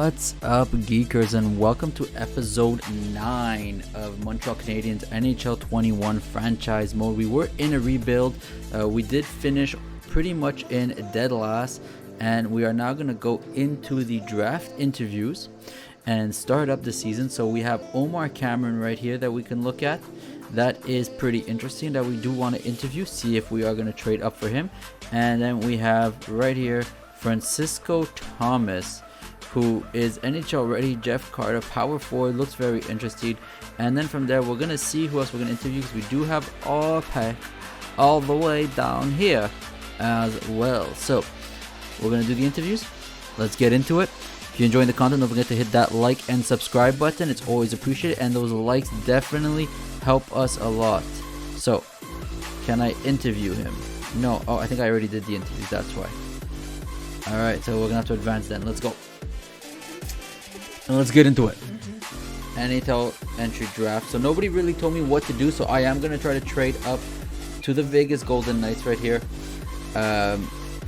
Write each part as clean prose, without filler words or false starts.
What's up, Geekers, and welcome to episode 9 of Montreal Canadiens NHL 21 franchise mode. We were in a rebuild. We did finish pretty much in dead last, and we are now going to go into the draft interviews and start up the season. So we have Omar Cameron right here that we can look at. That is pretty interesting that we do want to interview, see if we are going to trade up for him. And then we have right here Francisco Thomas, who is NHL ready. Jeff Carter, power forward, looks very interesting. And then from there, we're going to see who else we're going to interview, because we do have RP all the way down here as well. So we're going to do the interviews. Let's get into it. If you're enjoying the content, don't forget to hit that like and subscribe button. It's always appreciated, and those likes definitely help us a lot. So, can I interview him? No. Oh, I think I already did the interviews, that's why. Alright, so we're going to have to advance then. Let's go. And let's get into it. NHL entry draft. So nobody really told me what to do, so I am going to try to trade up to the Vegas Golden Knights right here.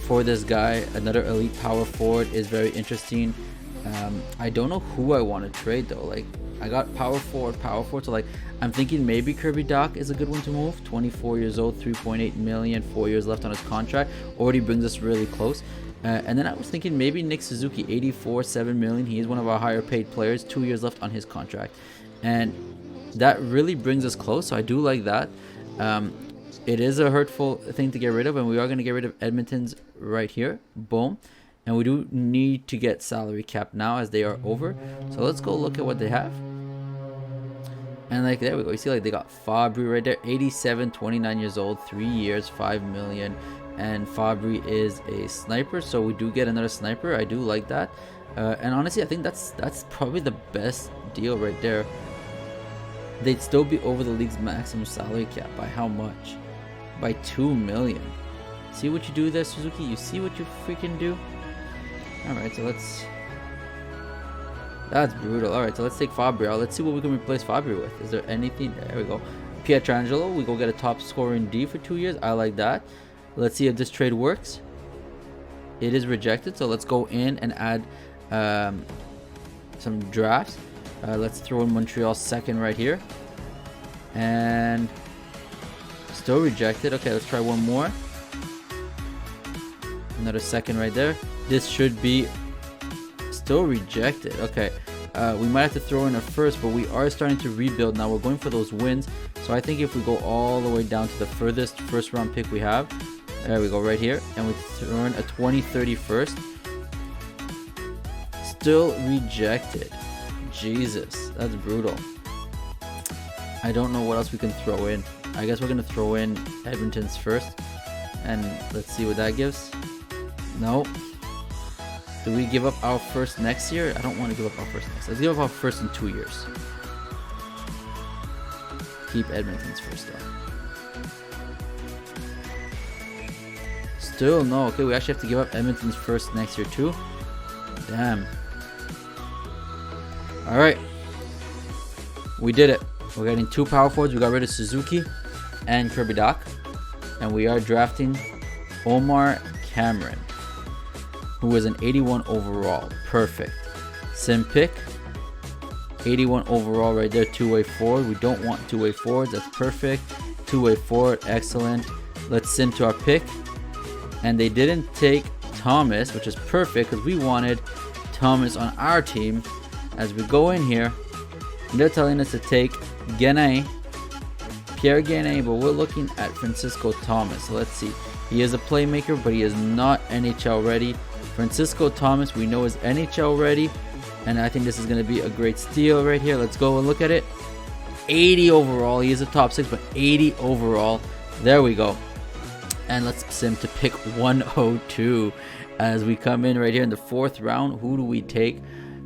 For this guy, another elite power forward is very interesting. I don't know who I want to trade though. Like, I got power forward. So like, I'm thinking maybe Kirby Dach is a good one to move. 24 years old, 3.8 million, 4 years left on his contract. Already brings us really close. And then I was thinking maybe Nick Suzuki, 84, 7 million. He is one of our higher paid players, 2 years left on his contract. And that really brings us close. So I do like that. It is a hurtful thing to get rid of, and we are going to get rid of Edmonton's right here. Boom. And we do need to get salary cap now as they are over. So let's go look at what they have. And like, there we go. You see, like, they got Fabry right there, 87, 29 years old, 3 years, 5 million. And Fabry is a sniper, so we do get another sniper. I do like that. And honestly, I think that's probably the best deal right there. They'd still be over the league's maximum salary cap. By how much? By 2 million. See what you do there, Suzuki? You see what you freaking do? Alright, so let's... That's brutal. Alright, so let's take Fabry out. Let's see what we can replace Fabry with. Is there anything? There we go. Pietrangelo, we go get a top scorer in D for 2 years. I like that. Let's see if this trade works. It is rejected, so let's go in and add some drafts. Let's throw in Montreal second right here. And still rejected. Okay, let's try one more. Another second right there. This should be still rejected. Okay, we might have to throw in a first, but we are starting to rebuild now. We're going for those wins. So I think if we go all the way down to the furthest first round pick we have, there we go, right here, and we throw in a 2030 first. Still rejected. Jesus, that's brutal. I don't know what else we can throw in. I guess we're gonna throw in Edmonton's first, and let's see what that gives. No. Do we give up our first next year? I don't want to give up our first next. Let's give up our first in 2 years. Keep Edmonton's first though. Still no. Okay, we actually have to give up Edmonton's first next year too. Damn. Alright. We did it. We're getting 2 power forwards. We got rid of Suzuki and Kirby Dach. And we are drafting Omar Cameron, who is an 81 overall. Perfect. Sim pick. 81 overall right there. Two-way forward. We don't want two-way forwards. That's perfect. Two-way forward. Excellent. Let's sim to our pick. And they didn't take Thomas, which is perfect because we wanted Thomas on our team. As we go in here, they're telling us to take Pierre Gagné, but we're looking at Francisco Thomas. So let's see. He is a playmaker, but he is not NHL ready. Francisco Thomas, we know, is NHL ready, and I think this is going to be a great steal right here. Let's go and look at it. 80 overall. He is a top 6, but 80 overall. There we go. And let's sim to pick 102 as we come in right here in the 4th round. Who do we take?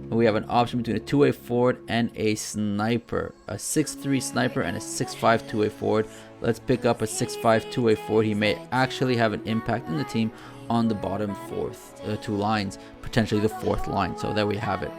We have an option between a two-way forward and a sniper. A 6'3 sniper and a 6'5 two-way forward. Let's pick up a 6'5 two-way forward. He may actually have an impact in the team on the bottom 2 lines, potentially the 4th line. So there we have it.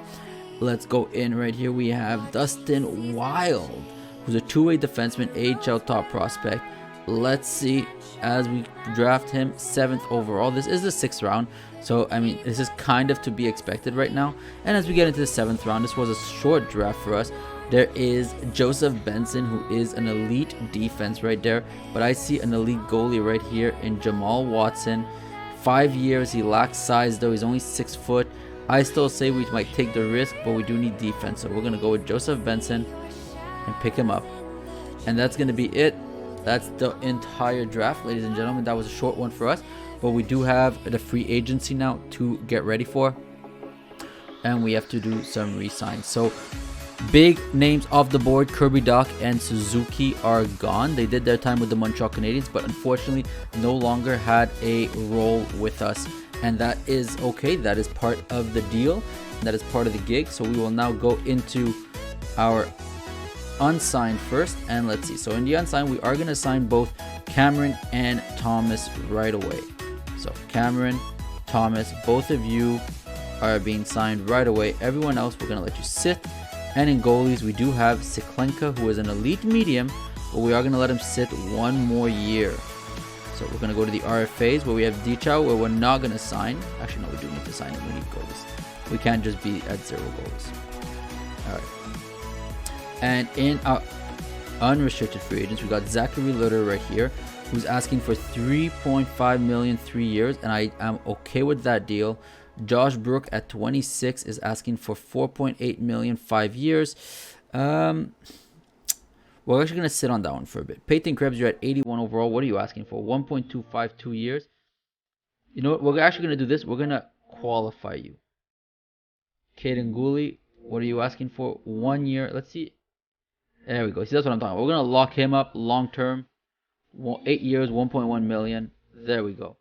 Let's go in right here. We have Dustin Wild, who's a two-way defenseman, AHL top prospect. let's see, as we draft him 7th overall. This is the 6th round, so I mean, this is kind of to be expected right now. And as we get into the 7th round, this was a short draft for us. There is Joseph Benson, who is an elite defense right there, but I see an elite goalie right here in Jamal Watson. 5 years, he lacks size though, he's only 6 foot. I still say we might take the risk, but we do need defense, so we're going to go with Joseph Benson and pick him up. And that's going to be it. That's the entire draft, ladies and gentlemen. That was a short one for us, but we do have the free agency now to get ready for, and we have to do some re-signs. So big names off the board. Kirby Dach and Suzuki are gone. They did their time with the Montreal Canadiens, but unfortunately no longer had a role with us, and that is okay. That is part of the deal. That is part of the gig. So we will now go into our unsigned first, and let's see. So in the unsigned, we are going to sign both Cameron and Thomas right away. So Cameron, Thomas, both of you are being signed right away. Everyone else, we're going to let you sit. And in goalies, we do have Siklenka, who is an elite medium, but we are going to let him sit 1 more year. So we're going to go to the RFAs, where we have Dichow, where we're not going to sign. Actually, no, we do need to sign him. We need goalies. We can't just be at 0 goalies. All right. And in our unrestricted free agents, we got Zachary Litter right here, who's asking for $3.5 million 3 years, and I am okay with that deal. Josh Brook at 26 is asking for $4.8 million 5 years. We're actually going to sit on that one for a bit. Peyton Krebs, you're at 81 overall. What are you asking for? 1.25 2 years. You know what? We're actually going to do this. We're going to qualify you. Caden Gooley, what are you asking for? 1 year. Let's see. There we go. See, that's what I'm talking about. We're going to lock him up long term. 8 years, 1.1 million. There we go.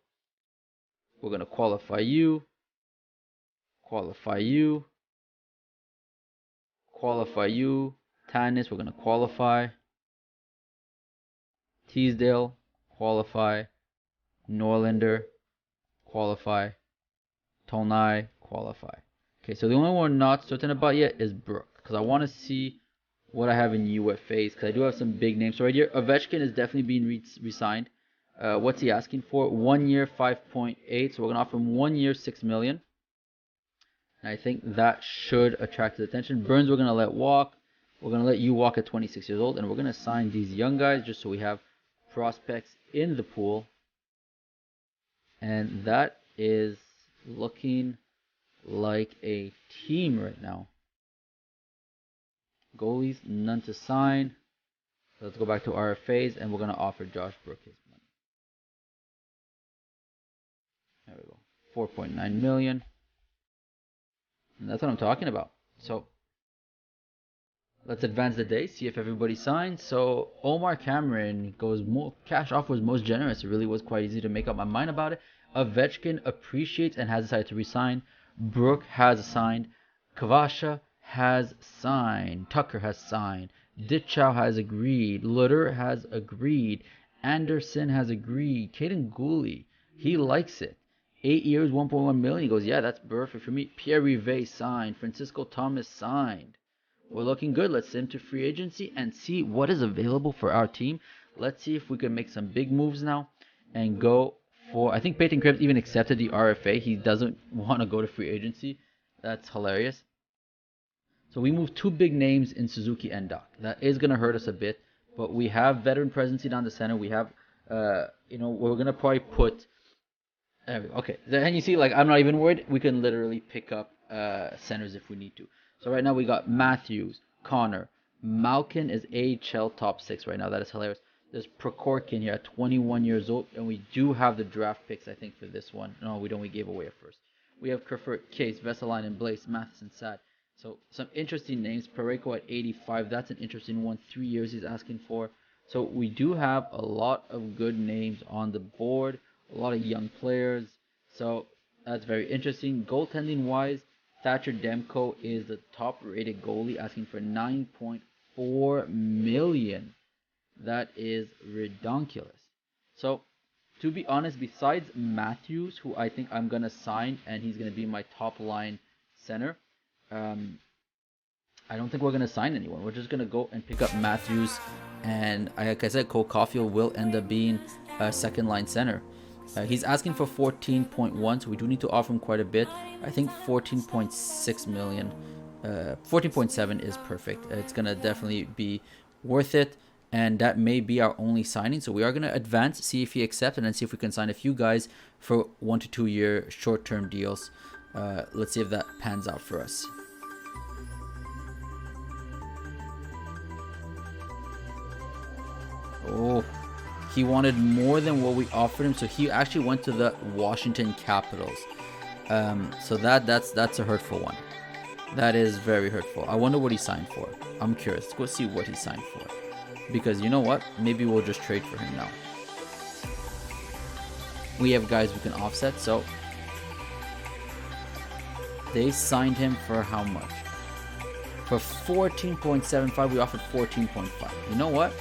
We're going to qualify you. Qualify you. Qualify you. Tannis, we're going to qualify. Teasdale, qualify. Norlander, qualify. Tonai, qualify. Okay, so the only one we're not certain about yet is Brook, because I want to see what I have in UFAs, because I do have some big names. So right here, Ovechkin is definitely being re-signed. What's he asking for? 1 year, 5.8. So we're going to offer him 1 year, $6 million. And I think that should attract his attention. Burns, we're going to let walk. We're going to let you walk at 26 years old. And we're going to sign these young guys just so we have prospects in the pool. And that is looking like a team right now. Goalies, none to sign. So let's go back to RFAs, and we're going to offer Josh Brook his money. There we go. 4.9 million. And that's what I'm talking about. So let's advance the day, see if everybody signs. So Omar Cameron goes more cash offer was most generous. It really was quite easy to make up my mind about it. Ovechkin appreciates and has decided to resign. Brook has signed. Kavasha has signed. Tucker has signed. Ditchow has agreed. Lutter has agreed. Anderson has agreed. Caden Gooley, he likes it. 8 years, 1.1 million. He goes, yeah, that's perfect for me. Pierre Rivet signed. Francisco Thomas signed. We're looking good. Let's send him to free agency and see what is available for our team. Let's see if we can make some big moves now and go for... I think Peyton Krebs even accepted the RFA. He doesn't want to go to free agency. That's hilarious. So we moved 2 big names in Suzuki and Dach. That is going to hurt us a bit, but we have veteran presence down the center. We have, we're going to probably put... There we go. Okay, and you see, like, I'm not even worried. We can literally pick up centers if we need to. So right now we got Matthews, Connor. Malkin is AHL top 6 right now. That is hilarious. There's Prokhorkin here at 21 years old, and we do have the draft picks, I think, for this one. No, we don't. We gave away a first. We have Kerfoot, Case, Vesalainen, Blaze, Matheson, Sad. So some interesting names. Pareko at 85. That's an interesting one. 3 years he's asking for. So we do have a lot of good names on the board. A lot of young players. So that's very interesting. Goaltending wise, Thatcher Demko is the top rated goalie, asking for $9.4 million. That is redonkulous. So to be honest, besides Matthews, who I think I'm going to sign and he's going to be my top line center, I don't think we're going to sign anyone. We're just going to go and pick up Matthews And like I said, Cole Caulfield will end up being a second line center. He's asking for 14.1, so we do need to offer him quite a bit. I think 14.6 million. 14.7 is perfect. It's going to definitely be worth it. And that may be our only signing. So we are going to advance, see if he accepts, and then see if we can sign a few guys for 1 to 2 year short-term deals. Let's see if that pans out for us. Oh, he wanted more than what we offered him, so he actually went to the Washington Capitals. So that's a hurtful one. That is very hurtful. I wonder what he signed for. I'm curious. Let's go see what he signed for. Because you know what? Maybe we'll just trade for him now. We have guys we can offset, so they signed him for how much? For 14.75. We offered 14.5. You know what?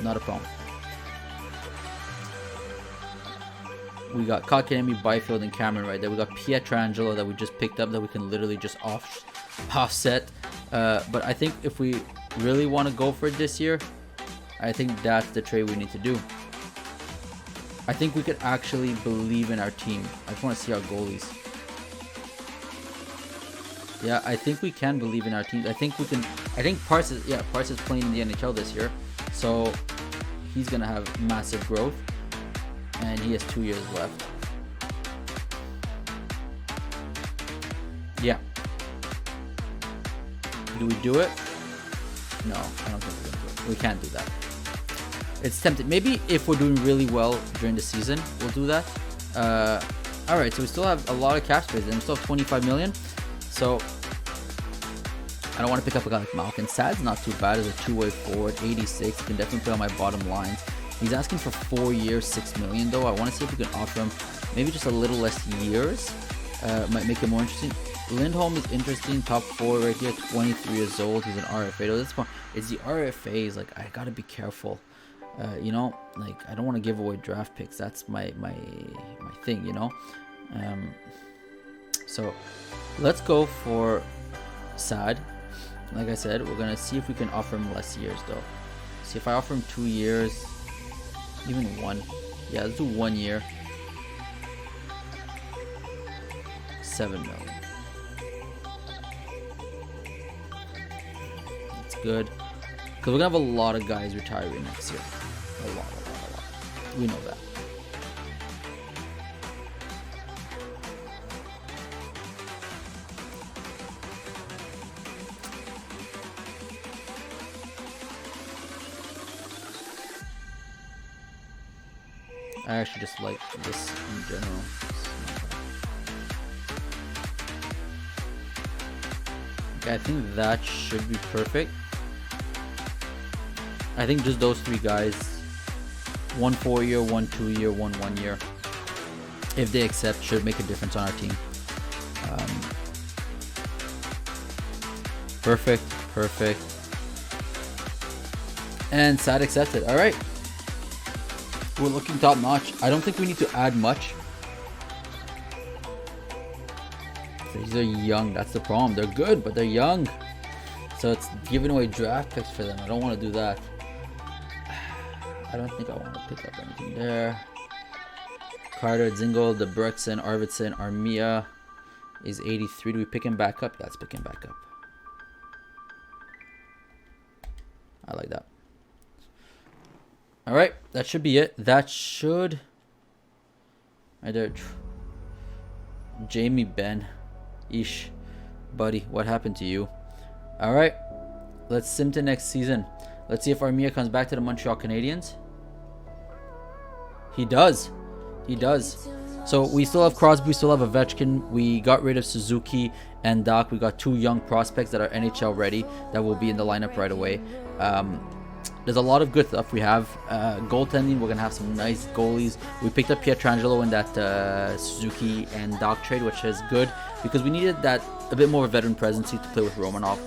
Not a problem. We got Kotkaniemi, Byfield, and Cameron right there. We got Pietrangelo that we just picked up that we can literally just offset. But I think if we really want to go for it this year, I think that's the trade we need to do. I think we could actually believe in our team. I just want to see our goalies. Yeah, I think we can believe in our team. I think we can. I think Parse is playing in the NHL this year. So he's going to have massive growth. And he has 2 years left. Yeah. Do we do it? No, I don't think we're going to do it. We can't do that. It's tempting. Maybe if we're doing really well during the season, we'll do that. Alright, so we still have a lot of cap space. And we still have 25 million. So I don't want to pick up a guy like Malkin. Sad's not too bad as a two-way forward. 86. You can definitely put on my bottom line. He's asking for 4 years, 6 million though. I want to see if we can offer him maybe just a little less years. Might make it more interesting. Lindholm is interesting. Top 4 right here. 23 years old. He's an RFA. Though that's fun. It's the RFAs. Like, I gotta be careful. You know, like I don't want to give away draft picks. That's my thing. You know. So let's go for Sad. Like I said, we're gonna see if we can offer him less years though. See if I offer him 2 years. Even 1. Yeah, let's do 1 year. 7 million. That's good. Because we're going to have a lot of guys retiring next year. A lot. We know that. I actually just like this in general. Okay, I think that should be perfect. I think just those 3 guys. 1 4 year, 1 2 year, 1 1 year. If they accept, should make a difference on our team. Perfect. And Sad accepted. Alright. We're looking top notch. I don't think we need to add much. These are young. That's the problem. They're good, but they're young. So it's giving away draft picks for them. I don't want to do that. I don't think I want to pick up anything there. Carter, Zingle, DeBruxen, Arvidsson, Armia is 83. Do we pick him back up? Yeah, let's pick him back up. I like that. All right, that should be it. That should. Right there. Jamie Benn. Ish. Buddy, what happened to you? All right, let's sim to next season. Let's see if Armia comes back to the Montreal Canadiens. He does. He does. So we still have Crosby, we still have Ovechkin. We got rid of Suzuki and Doc. We got 2 young prospects that are NHL ready that will be in the lineup right away. There's a lot of good stuff. We have goaltending. We're going to have some nice goalies. We picked up Pietrangelo in that Suzuki and Doc trade, which is good because we needed that a bit more of a veteran presence to play with Romanov.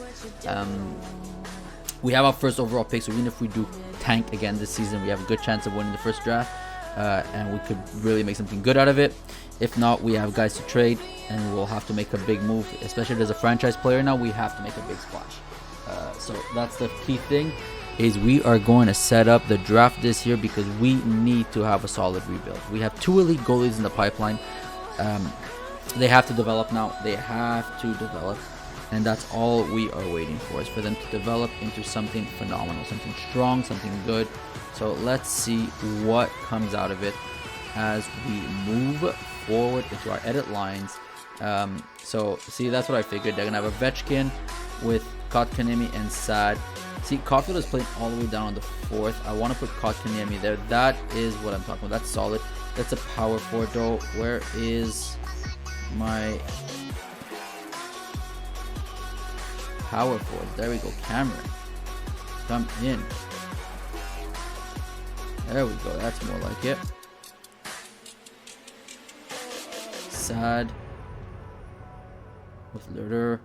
We have our first overall pick, so even if we do tank again this season, we have a good chance of winning the first draft, and we could really make something good out of it. If not, we have guys to trade, and we'll have to make a big move, especially if there's a franchise player now. We have to make a big splash. So that's the key thing. is we are going to set up the draft this year because we need to have a solid rebuild. We have 2 elite goalies in the pipeline. They have to develop now. They have to develop. And that's all we are waiting for, is for them to develop into something phenomenal, something strong, something good. So let's see what comes out of it as we move forward into our edit lines. So see, that's what I figured. They're gonna have Ovechkin with Kotkaniemi and Sad. See, Caulfield is playing all the way down on the 4th. I want to put Kotkaniemi there. That is what I'm talking about. That's solid. That's a power forward though. Where is my power forward? There we go. Cameron, come in. There we go. That's more like it. Sad with Lutter,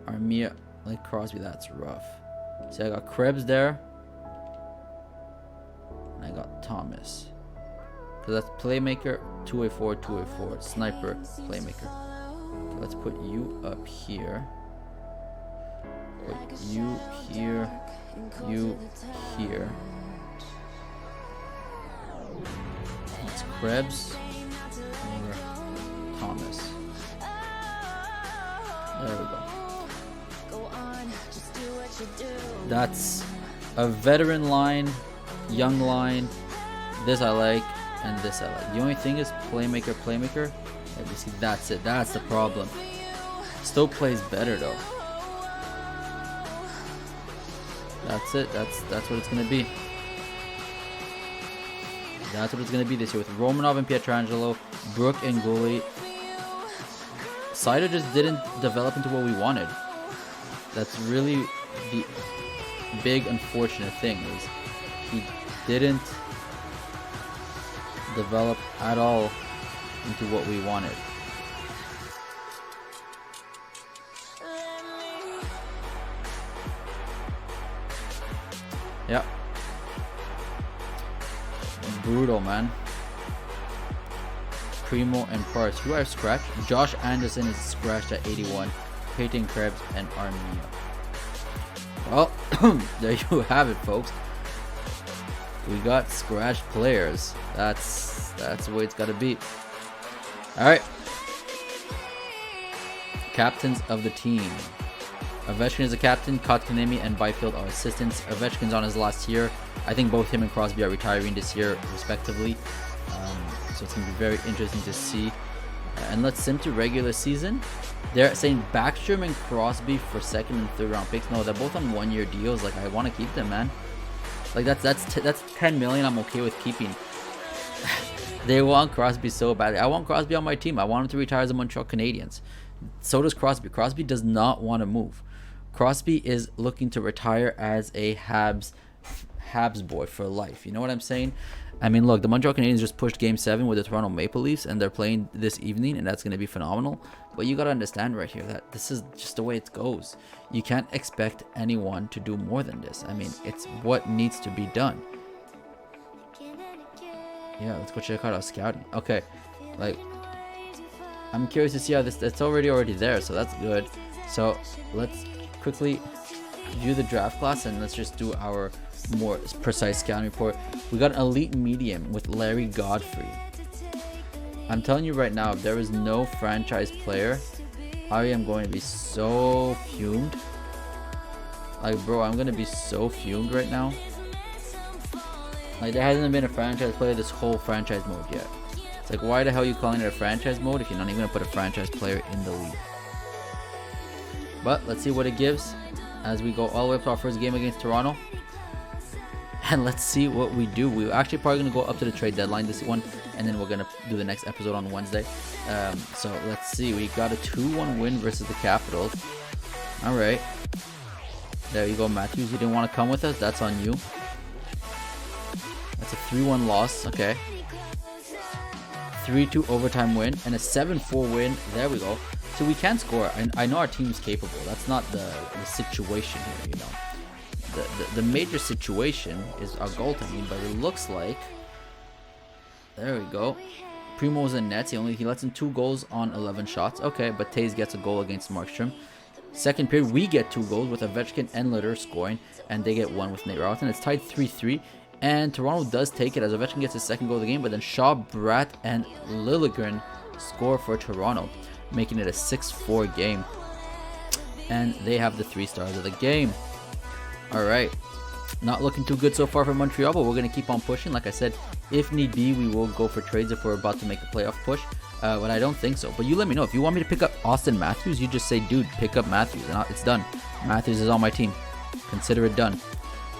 Armia, like Crosby. That's rough. See, I got Krebs there, and I got Thomas. So that's playmaker, 2-way forward, 2-way forward, sniper, playmaker. Okay, let's put you up here. Put you here, you here. It's Krebs or Thomas. There we go. That's a veteran line, young line. This I like, and this I like. The only thing is playmaker. And you see, that's it. That's the problem. Still plays better though. That's it. That's what it's gonna be. That's what it's gonna be this year with Romanov and Pietrangelo, Brook and goalie. Seider just didn't develop into what we wanted. That's really the big unfortunate thing, is he didn't develop at all into what we wanted. Yep. Brutal, man. Primo and Parts. Who I've scratched? Josh Anderson is scratched at 81. Peyton Krebs and Armia. Well, there you have it, folks. We got scratched players. That's the way it's got to be. All right. Captains of the team. Ovechkin is a captain. Kotkaniemi and Byfield are assistants. Ovechkin's on his last year. I think both him and Crosby are retiring this year, respectively. So it's going to be very interesting to see. And let's sim to regular season. They're saying Backstrom and Crosby for 2nd and 3rd round picks. No, they're both on 1-year deals. Like, I want to keep them, man. Like, that's 10 million I'm okay with keeping. They want Crosby so bad. I want Crosby on my team. I want him to retire as a Montreal Canadiens. So does Crosby. Crosby does not want to move. Crosby is looking to retire as a Habs boy for life. You know what I'm saying? I mean, look, the Montreal Canadiens just pushed Game 7 with the Toronto Maple Leafs, and they're playing this evening, and that's going to be phenomenal. But you got to understand right here that this is just the way it goes. You can't expect anyone to do more than this. I mean, it's what needs to be done. Yeah, let's go check out our scouting. Okay, like, I'm curious to see how this, it's already there, so that's good. So let's quickly do the draft class, and let's just do our more precise scouting report. We got an elite medium with Larry Godfrey. I'm telling you right now, if there is no franchise player, I am going to be so fumed. Like, bro, I'm going to be so fumed right now. Like, there hasn't been a franchise player this whole franchise mode yet. It's like, why the hell are you calling it a franchise mode if you're not even going to put a franchise player in the league? But let's see what it gives as we go all the way up to our first game against Toronto. And let's see what we do. We're actually probably going to go up to the trade deadline this one, and then we're going to do the next episode on Wednesday. So let's see. We got a 2-1 win versus the Capitals. All right. There you go, Matthews. You didn't want to come with us. That's on you. That's a 3-1 loss. Okay. 3-2 overtime win and a 7-4 win. There we go. So we can score. I know our team's capable. That's not the situation here, you know. The major situation is our goaltending, but it looks like, there we go, Primo's in nets. He lets in 2 goals on 11 shots. Okay, but Taze gets a goal against Markstrom. Second period, we get 2 goals with Ovechkin and Litter scoring, and they get 1 with Nate Robertson. It's tied 3-3, and Toronto does take it as Ovechkin gets his second goal of the game, but then Shaw, Bratt, and Liljegren score for Toronto, making it a 6-4 game. And they have the 3 stars of the game. Alright, not looking too good so far for Montreal, but we're going to keep on pushing. Like I said, if need be, we will go for trades if we're about to make a playoff push. But I don't think so. But you let me know. If you want me to pick up Austin Matthews, you just say, dude, pick up Matthews. And it's done. Matthews is on my team. Consider it done.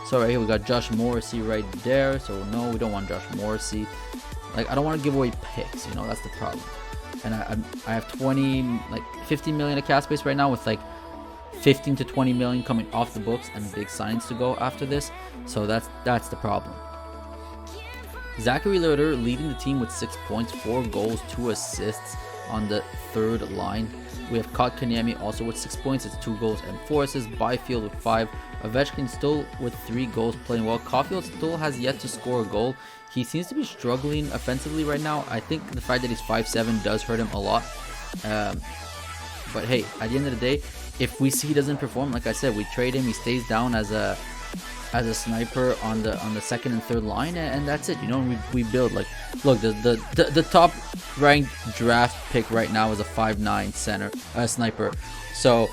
So right here, we got Josh Morrissey right there. So no, we don't want Josh Morrissey. Like, I don't want to give away picks. You know, that's the problem. And I have 15 million of cap space right now with like 15 to 20 million coming off the books and big signings to go after this. So that's the problem. Zachary Litter leading the team with 6 points, 4 goals, 2 assists on the third line. We have Kotkaniemi also with 6 points, it's 2 goals and 4 assists. Byfield with 5. Ovechkin still with 3 goals, playing well. Caulfield still has yet to score a goal. He seems to be struggling offensively right now. I think the fact that he's 5'7" does hurt him a lot. But hey, at the end of the day, if we see he doesn't perform, like I said, we trade him. He stays down as a sniper on the second and third line, and that's it. You know, we build. Like, look, the top ranked draft pick right now is a 5'9" center sniper. So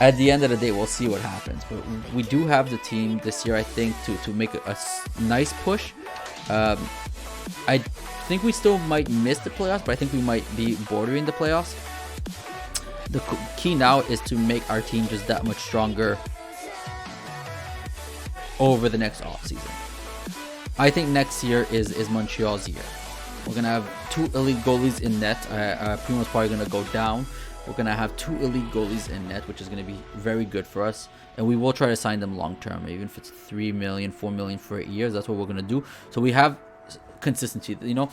at the end of the day, we'll see what happens. But we do have the team this year, I think, to make a nice push. I think we still might miss the playoffs, but I think we might be bordering the playoffs. The key now is to make our team just that much stronger over the next offseason. I think next year is Montreal's year. We're going to have 2 elite goalies in net. Primo's probably going to go down. We're going to have 2 elite goalies in net, which is going to be very good for us. And we will try to sign them long term, even if it's 3 million, 4 million for 8 years. That's what we're going to do. So we have consistency, you know.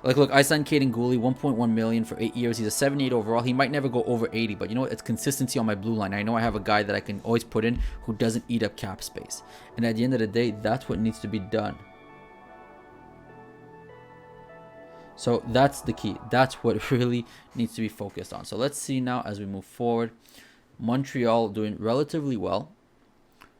Like, look, I signed Caden Gooley, 1.1 million for 8 years. He's a 78 overall. He might never go over 80, but you know what? It's consistency on my blue line. I know I have a guy that I can always put in who doesn't eat up cap space. And at the end of the day, that's what needs to be done. So that's the key. That's what really needs to be focused on. So let's see now as we move forward. Montreal doing relatively well.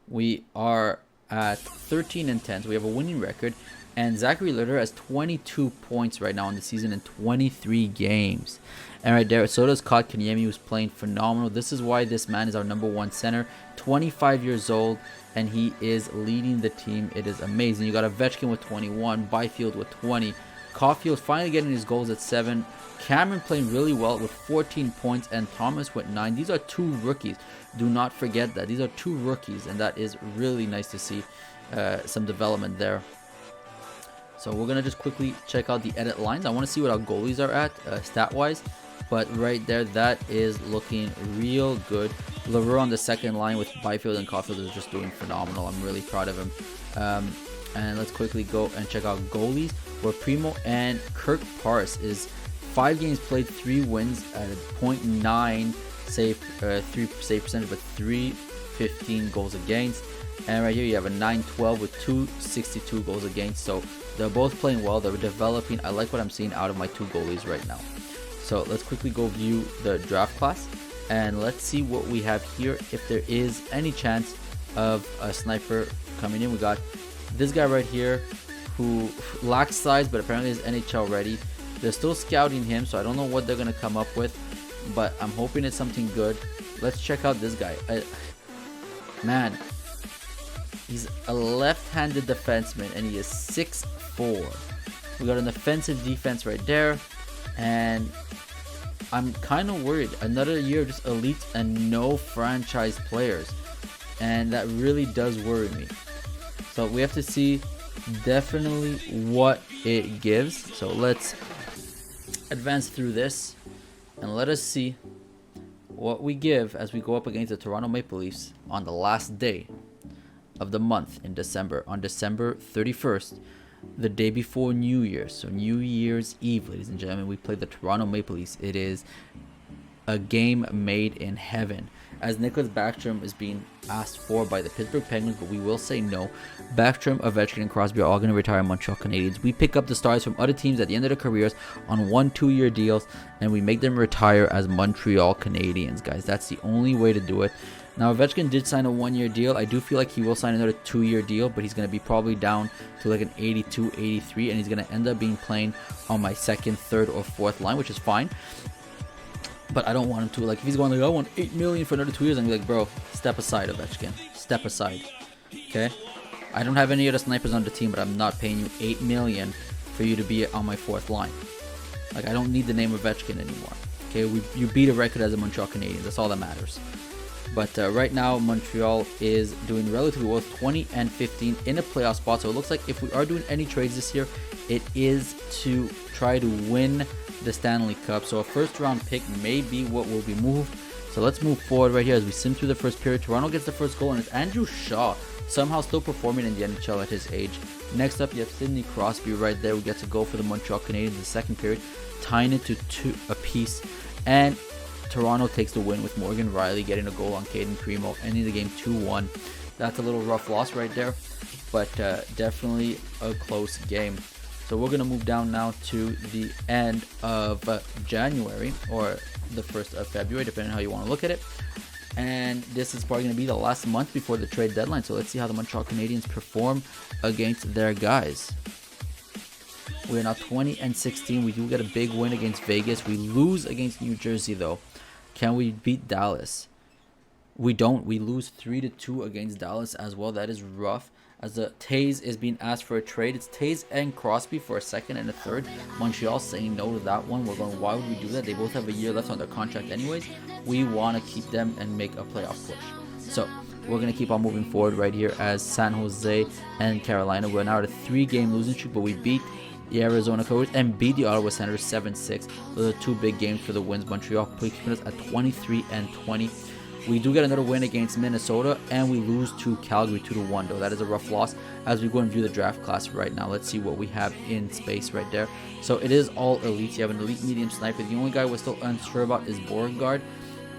We are at 13-10, so we have a winning record. And Zachary Litter has 22 points right now in the season in 23 games. And right there, so does Kotkaniemi, who's playing phenomenal. This is why this man is our #1 center. 25 years old, and he is leading the team. It is amazing. You got Ovechkin with 21, Byfield with 20. Caulfield finally getting his goals at 7. Cameron playing really well with 14 points, and Thomas with 9. These are 2 rookies. Do not forget that. These are 2 rookies, and that is really nice to see some development there. So we're going to just quickly check out the edit lines. I want to see what our goalies are at stat-wise. But right there, that is looking real good. Leroux on the second line with Byfield and Caulfield is just doing phenomenal. I'm really proud of him. And let's quickly go and check out goalies, where Primo and Kirk Parse is 5 games played, 3 wins at a .9 save, 3 save percentage, but 315 goals against. And right here you have a 912 with 262 goals against. So they're both playing well. They're developing. I like what I'm seeing out of my 2 goalies right now. So let's quickly go view the draft class, and let's see what we have here. If there is any chance of a sniper coming in. We got this guy right here who lacks size, but apparently is NHL ready. They're still scouting him, so I don't know what they're going to come up with, but I'm hoping it's something good. Let's check out this guy. Man, he's a left-handed defenseman, and he is 6'4". We got an offensive defense right there, and I'm kind of worried. Another year of just elite and no franchise players, and that really does worry me. So we have to see definitely what it gives. So let's advance through this, and let us see what we give as we go up against the Toronto Maple Leafs on the last day of the month in December, on December 31st, the day before New Year's. So New Year's Eve, ladies and gentlemen, we play the Toronto Maple Leafs. It is a game made in heaven. as Nicholas Backstrom is being asked for by the Pittsburgh Penguins, but we will say no. Backstrom, Ovechkin, and Crosby are all going to retire Montreal Canadiens. We pick up the stars from other teams at the end of their careers on 1-2 year deals, and we make them retire as Montreal Canadiens, guys. That's the only way to do it. Now, Ovechkin did sign a 1-year deal. I do feel like he will sign another 2-year deal, but he's going to be probably down to like an 82, 83, and he's going to end up being playing on my second, third, or fourth line, which is fine. But I don't want him to, like, if he's going like, I want $8 million for another 2 years, I'm like, bro, step aside, Ovechkin. Step aside. Okay? I don't have any other snipers on the team, but I'm not paying you $8 million for you to be on my fourth line. Like, I don't need the name Ovechkin anymore. Okay? You beat a record as a Montreal Canadiens. That's all that matters. But right now, Montreal is doing relatively well, 20-15 in a playoff spot. So it looks like if we are doing any trades this year, it is to try to win the Stanley Cup. So a first-round pick may be what will be moved. So let's move forward right here as we sim through the first period. Toronto gets the first goal, and it's Andrew Shaw, somehow still performing in the NHL at his age. Next up, you have Sidney Crosby right there. We get to go for the Montreal Canadiens in the second period, tying it to 2 apiece. And Toronto takes the win with Morgan Riley getting a goal on Caden Primo, ending the game 2-1. That's a little rough loss right there, but definitely a close game. So we're going to move down now to the end of January, or the 1st of February, depending on how you want to look at it. And this is probably going to be the last month before the trade deadline. So let's see how the Montreal Canadiens perform against their guys. We are now 20-16. We do get a big win against Vegas. We lose against New Jersey, though. Can we beat Dallas? We don't. We lose 3-2 against Dallas as well. That is rough. As the Taze is being asked for a trade. It's Taze and Crosby for a second and a third. Montreal saying no to that one. We're going, why would we do that? They both have a year left on their contract anyways. We want to keep them and make a playoff push. So we're going to keep on moving forward right here as San Jose and Carolina. We're now at a 3-game losing streak, but we beat the Arizona Coyotes and beat the Ottawa Senators 7-6. Those are 2 big games for the wins. Montreal keeping us at 23-20. We do get another win against Minnesota, and we lose to Calgary 2-1, though. That is a rough loss as we go and view the draft class right now. Let's see what we have in space right there. So it is all elites. You have an elite medium sniper. The only guy we're still unsure about is Beauregard.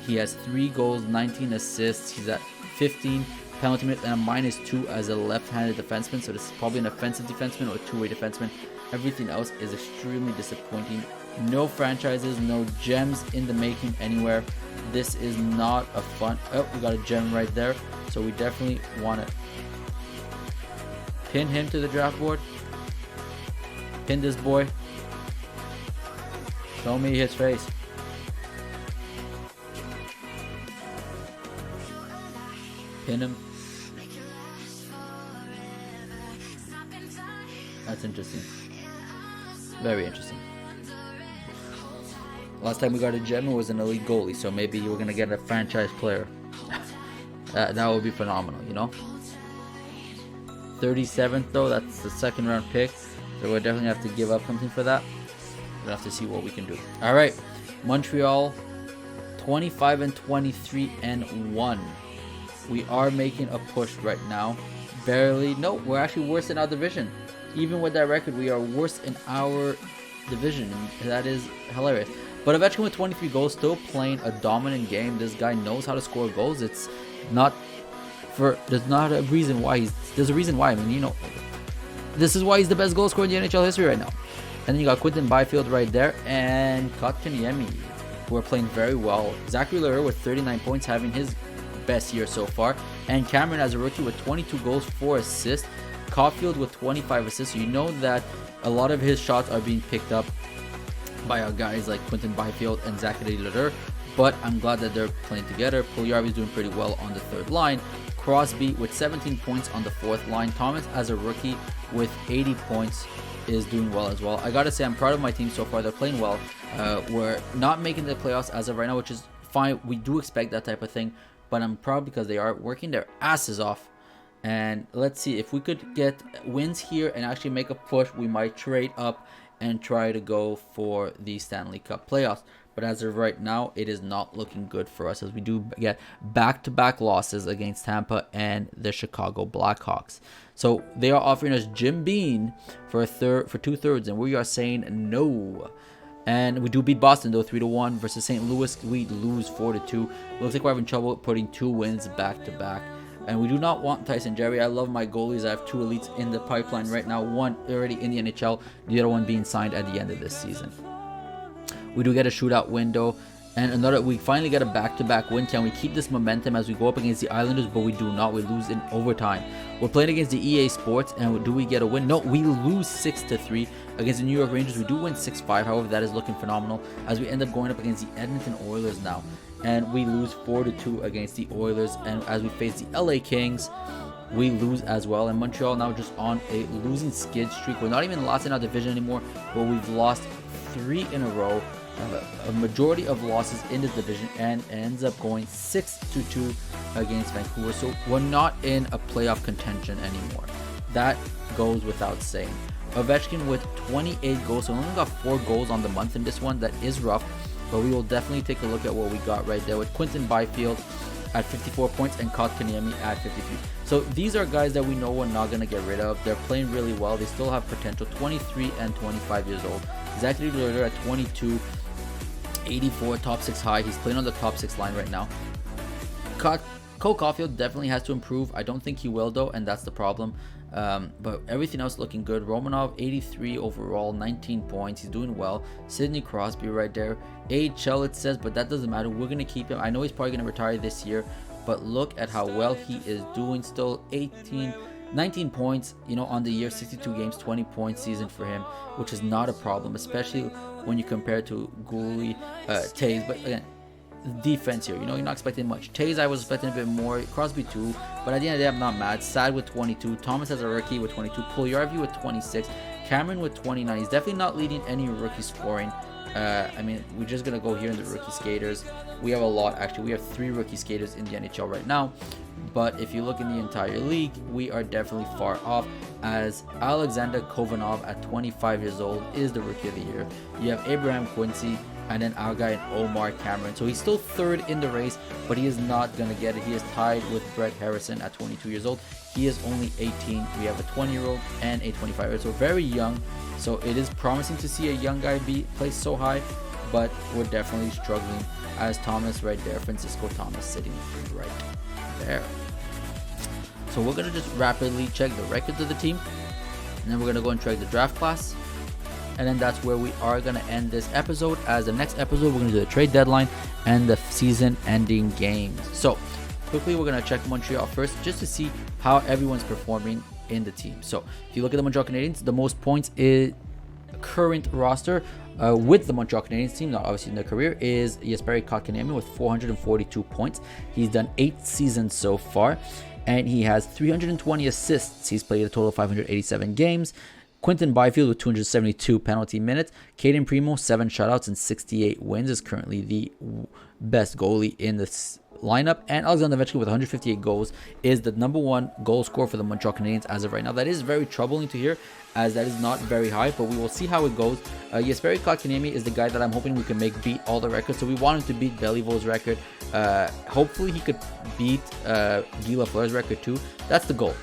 He has 3 goals, 19 assists. He's at 15 penalty minutes and a -2 as a left-handed defenseman. So this is probably an offensive defenseman or a 2-way defenseman. Everything else is extremely disappointing. No franchises, no gems in the making anywhere. This is not a fun. Oh, we got a gem right there. So we definitely want to pin him to the draft board. Pin this boy. Show me his face. Pin him. That's interesting. Very interesting. Last time we got a gem, it was an elite goalie, so maybe we're going to get a franchise player. That would be phenomenal, you know? 37th, though, that's the 2nd round pick, so we'll definitely have to give up something for that. We'll have to see what we can do. All right, Montreal, 25-23-1. We are making a push right now. Barely. No, we're actually worse in our division. Even with that record, we are worse in our division, and that is hilarious. But Ovechkin with 23 goals, still playing a dominant game. This guy knows how to score goals. It's not for, there's not a reason why there's a reason why. I mean, you know, this is why he's the best goal scorer in the NHL history right now. And then you got Quinton Byfield right there and Kotkaniemi, who are playing very well. Zachary Lehrer with 39 points, having his best year so far. And Cameron as a rookie with 22 goals, 4 assists. Caulfield with 25 assists. So you know that a lot of his shots are being picked up by our guys like Quinton Byfield and Zachary Lehrer, but I'm glad that they're playing together. Puljujarvi is doing pretty well on the 3rd line. Crosby with 17 points on the 4th line. Thomas as a rookie with 80 points is doing well as well. I gotta say, I'm proud of my team so far. They're playing well. We're not making the playoffs as of right now, which is fine. We do expect that type of thing, but I'm proud because they are working their asses off. And let's see if we could get wins here and actually make a push. We might trade up and try to go for the Stanley Cup playoffs. But as of right now, it is not looking good for us as we do get back-to-back losses against Tampa and the Chicago Blackhawks. So they are offering us Jim Bean for 2/3, and we are saying no. And we do beat Boston though 3-1 versus St. Louis. We lose 4-2. Looks like we're having trouble putting 2 wins back to back. And we do not want Tyson Jerry. I love my goalies. I have 2 elites in the pipeline right now. One already in the NHL, the other one being signed at the end of this season. We do get a shootout window. And we finally get a back-to-back win. Can we keep this momentum as we go up against the Islanders? But we do not. We lose in overtime. We're playing against the EA Sports, and do we get a win? No, we lose 6-3 against the New York Rangers. We do win 6-5. However, that is looking phenomenal as we end up going up against the Edmonton Oilers now, and we lose 4-2 against the Oilers. And as we face the LA Kings, we lose as well. And Montreal now just on a losing skid streak. We're not even lost in our division anymore, but we've lost 3 in a row. A majority of losses in this division, and ends up going 6-2 against Vancouver. So we're not in a playoff contention anymore. That goes without saying. Ovechkin with 28 goals, so we only got 4 goals on the month in this one. That is rough, but we will definitely take a look at what we got right there with Quinton Byfield at 54 points and Kotkaniemi at 53. So these are guys that we know we're not going to get rid of. They're playing really well. They still have potential. 23 and 25 years old. Zachary Loder at 22. 84, top 6 high. He's playing on the top 6 line right now. Cole Caulfield definitely has to improve. I don't think he will though, and that's the problem. But everything else looking good. Romanov 83 overall, 19 points. He's doing well. Sidney Crosby right there. AHL it says, but that doesn't matter. We're gonna keep him. I know he's probably gonna retire this year, but look at how well he is doing still. 19 points, on the year, 62 games, 20 point season for him, which is not a problem, especially when you compare to Goalie, Taves. But again, defense here, you're not expecting much. Taves, I was expecting a bit more. Crosby too, but at the end of the day, I'm not mad. Sad with 22. Thomas has a rookie with 22. Puljujarvi with 26. Cameron with 29. He's definitely not leading any rookie scoring. We're just gonna go here in the rookie skaters. We have a lot, actually. We have 3 rookie skaters in the NHL right now. But if you look in the entire league, we are definitely far off, as Alexander Kovanov at 25 years old is the rookie of the year. You have Abraham Quincy, and then our guy Omar Cameron. So he's still 3rd in the race, but he is not going to get it. He is tied with Brett Harrison at 22 years old. He is only 18. We have a 20-year-old and a 25-year-old, so very young. So it is promising to see a young guy be placed so high, but we're definitely struggling, as Thomas right there, Francisco Thomas sitting right there. So we're going to just rapidly check the records of the team, and then we're going to go and check the draft class, and then that's where we are going to end this episode. As the next episode, we're going to do the trade deadline and the season ending games. So quickly, we're going to check Montreal first, just to see how everyone's performing in the team. So if you look at the Montreal Canadiens, the most points is current roster with the Montreal Canadiens team, not obviously in their career, is Jesperi Kotkaniemi with 442 points. He's done 8 seasons so far, and he has 320 assists. He's played a total of 587 games. Quinton Byfield with 272 penalty minutes. Caden Primo, 7 shutouts and 68 wins, is currently the best goalie in this lineup. And Alexander Ovechkin with 158 goals is the #1 goal scorer for the Montreal Canadiens as of right now. That is very troubling to hear, as that is not very high, but we will see how it goes. Jesperi Kotkaniemi is the guy that I'm hoping we can make beat all the records. So we want him to beat Believaux's record. Hopefully he could beat Guy Lafleur's record too. That's the goal.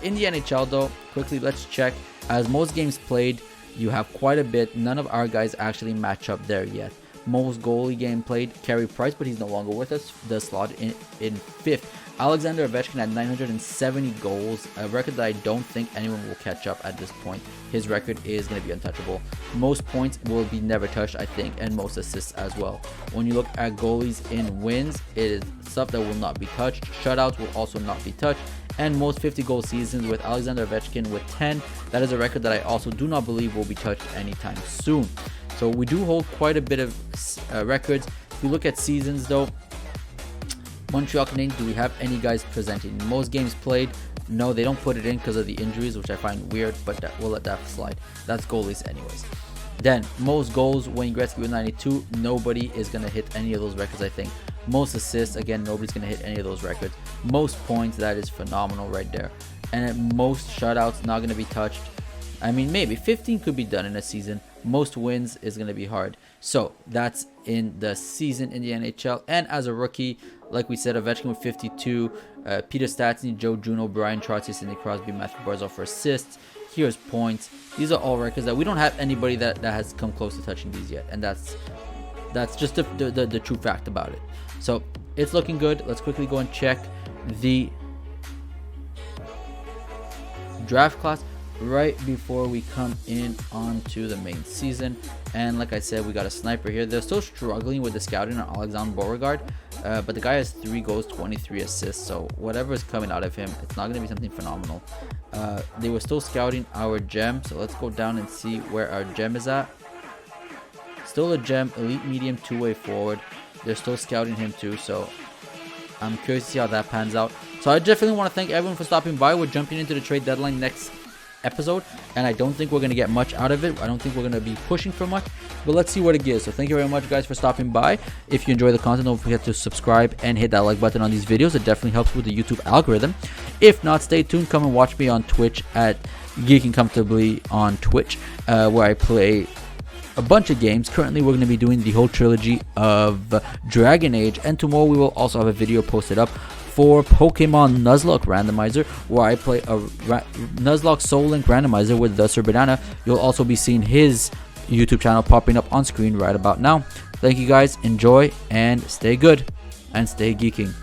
In the NHL though, quickly let's check. As most games played, you have quite a bit. None of our guys actually match up there yet. Most goalie game played, Carey Price, but he's no longer with us. The slot in 5th. Alexander Ovechkin had 970 goals, a record that I don't think anyone will catch up at this point. His record is going to be untouchable. Most points will be never touched, I think, and most assists as well. When you look at goalies in wins, it is stuff that will not be touched. Shutouts will also not be touched. And most 50-goal seasons with Alexander Ovechkin with 10. That is a record that I also do not believe will be touched anytime soon. So we do hold quite a bit of records. If you look at seasons though, Montreal Canadiens, do we have any guys presenting most games played? No, they don't put it in because of the injuries, which I find weird, but we'll let that slide. That's goalies anyways. Then most goals, Wayne Gretzky with 92. Nobody is going to hit any of those records, I think. Most assists, again, nobody's going to hit any of those records. Most points, that is phenomenal right there. And at most shutouts, not going to be touched. I mean, maybe 15 could be done in a season. Most wins is going to be hard. So that's in the season in the NHL. And as a rookie, Like we said, Ovechkin with 52, Peter Stastny, Joe Juneau, Brian Trottier, Sidney Crosby, Matthew Barzal for assists. Here's points. These are all records that we don't have anybody that has come close to touching these yet, and that's just the true fact about it. So it's looking good. Let's quickly go and check the draft class right before we come in onto the main season. And like I said, we got a sniper here. They're still struggling with the scouting on Alexander Beauregard, but the guy has 3 goals, 23 assists, so whatever is coming out of him, it's not going to be something phenomenal. They were still scouting our gem, so let's go down and see where our gem is at. Still a gem, elite medium, 2-way forward. They're still scouting him too, so I'm curious to see how that pans out. So I definitely want to thank everyone for stopping by. We're jumping into the trade deadline next episode, and I don't think we're going to get much out of it. I don't think we're going to be pushing for much, but let's see what it gives. So thank you very much, guys, for stopping by. If you enjoy the content, don't forget to subscribe and hit that like button on these videos. It definitely helps with the YouTube algorithm. If not, stay tuned. Come and watch me on Twitch at Geeking Comfortably on Twitch, where I play a bunch of games. Currently, we're going to be doing the whole trilogy of Dragon Age, and tomorrow we will also have a video posted up for Pokemon Nuzlocke Randomizer, where I play a Nuzlocke Soul Link Randomizer with the Sir Banana. You'll also be seeing his YouTube channel popping up on screen right about now. Thank you guys, enjoy and stay good and stay geeking.